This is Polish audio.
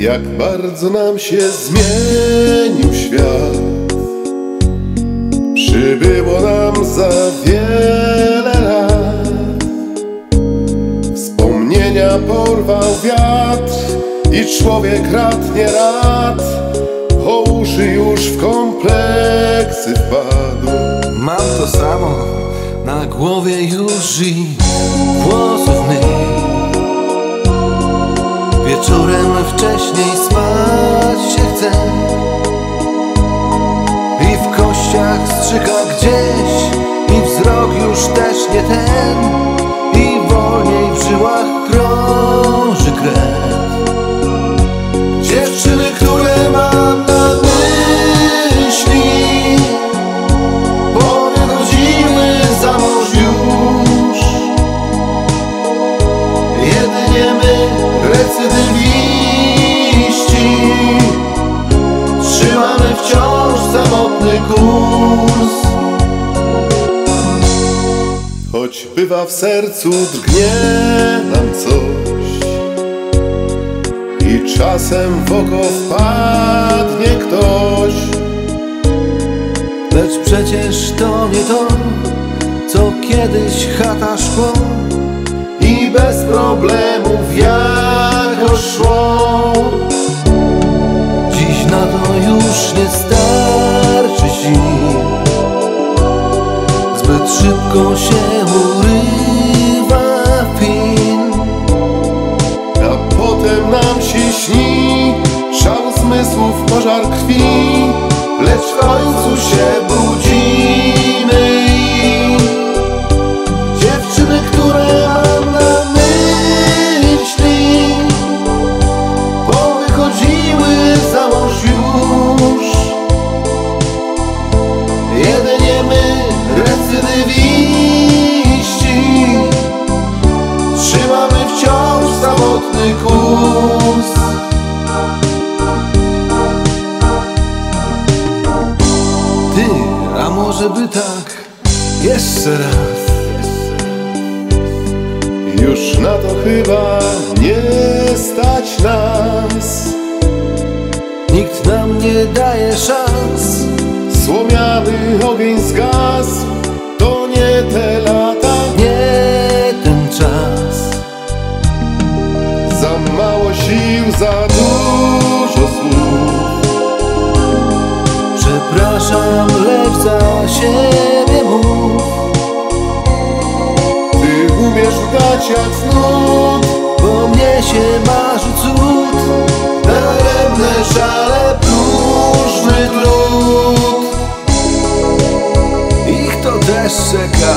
Jak bardzo nam się zmienił świat. Przybyło nam za wiele lat. Wspomnienia porwał wiatr i człowiek rad nie rad po uszy już w kompleksy wpadł. Mam to samo na głowie już i włosów mniej. Wieczorem wcześniej spać się chce i w kościach strzyka gdzieś i wzrok już też nie ten i wolniej w żyłach krąży krew. Dziewczyny, które mam na myśli, bo wychodziły za mąż już. Jedynie my, recydywiści, trzymamy wciąż samotny kurs. Choć bywa w sercu drgnie nam coś i czasem w oko wpadnie ktoś, lecz przecież to nie to, co kiedyś chata szkło i bez problemów jakoś szło. Dziś na to już nie starczy sił, zbyt szybko się urywa pin, a potem nam się śni szał zmysłów, pożar krwi, lecz w końcu się budzimy. Dziewczyny, które mam na myśli, bo wychodziły za mąż już. Jedynie my, recydywiści, trzymamy wciąż samotny kurs. Ty, a może by tak jeszcze raz? Już na to chyba nie stać nas. Nikt nam nie daje szans. Słomiany ogień zgasł, to nie te lata, nie ten czas. Za mało sił, za dużo słów. Przepraszam, lecz za siebie mów. Ty umiesz dać jak znów, bo mnie się marzy cud. Daremne żale, próżny trud. Ich to też czeka.